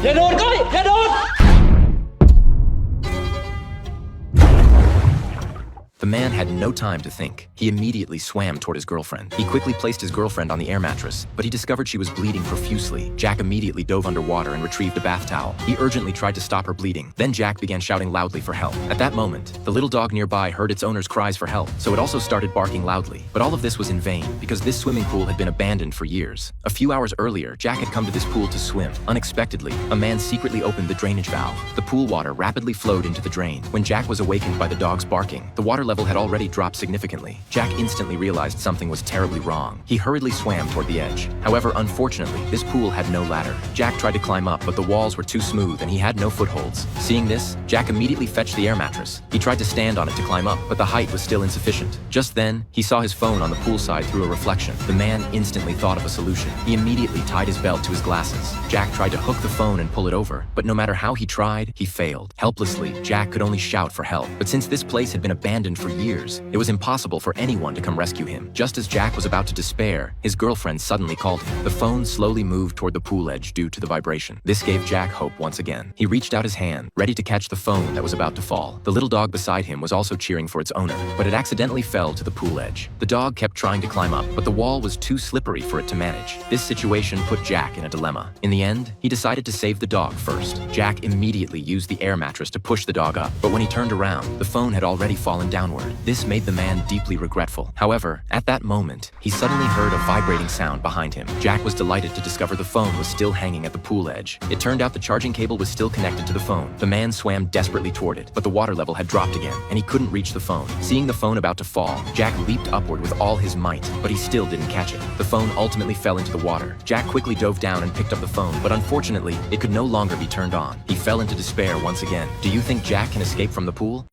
อย่าโดดก้อยอย่าโดด The man had no time to think. He immediately swam toward his girlfriend. He quickly placed his girlfriend on the air mattress, but he discovered she was bleeding profusely. Jack immediately dove underwater and retrieved a bath towel. He urgently tried to stop her bleeding. Then Jack began shouting loudly for help. At that moment, the little dog nearby heard its owner's cries for help, so it also started barking loudly. But all of this was in vain, because this swimming pool had been abandoned for years. A few hours earlier, Jack had come to this pool to swim. Unexpectedly, a man secretly opened the drainage valve. The pool water rapidly flowed into the drain. When Jack was awakened by the dog's barking, the water level had already dropped significantly. Jack instantly realized something was terribly wrong. He hurriedly swam toward the edge. However, unfortunately, this pool had no ladder. Jack tried to climb up, but the walls were too smooth and he had no footholds. Seeing this, Jack immediately fetched the air mattress. He tried to stand on it to climb up, but the height was still insufficient. Just then, he saw his phone on the poolside through a reflection. The man instantly thought of a solution. He immediately tied his belt to his glasses. Jack tried to hook the phone and pull it over, but no matter how he tried, he failed. Helplessly, Jack could only shout for help. But since this place had been abandoned for years, it was impossible for anyone to come rescue him. Just as Jack was about to despair, his girlfriend suddenly called him. The phone slowly moved toward the pool edge due to the vibration. This gave Jack hope once again. He reached out his hand, ready to catch the phone that was about to fall. The little dog beside him was also cheering for its owner, but it accidentally fell to the pool edge. The dog kept trying to climb up, but the wall was too slippery for it to manage. This situation put Jack in a dilemma. In the end, he decided to save the dog first. Jack immediately used the air mattress to push the dog up, but when he turned around, the phone had already fallen downward. This made the man deeply regretful. However, at that moment, he suddenly heard a vibrating sound behind him. Jack was delighted to discover the phone was still hanging at the pool edge. It turned out the charging cable was still connected to the phone. The man swam desperately toward it, but the water level had dropped again, and he couldn't reach the phone. Seeing the phone about to fall, Jack leaped upward with all his might, but he still didn't catch it. The phone ultimately fell into the water. Jack quickly dove down and picked up the phone, but unfortunately, it could no longer be turned on. He fell into despair once again. Do you think Jack can escape from the pool?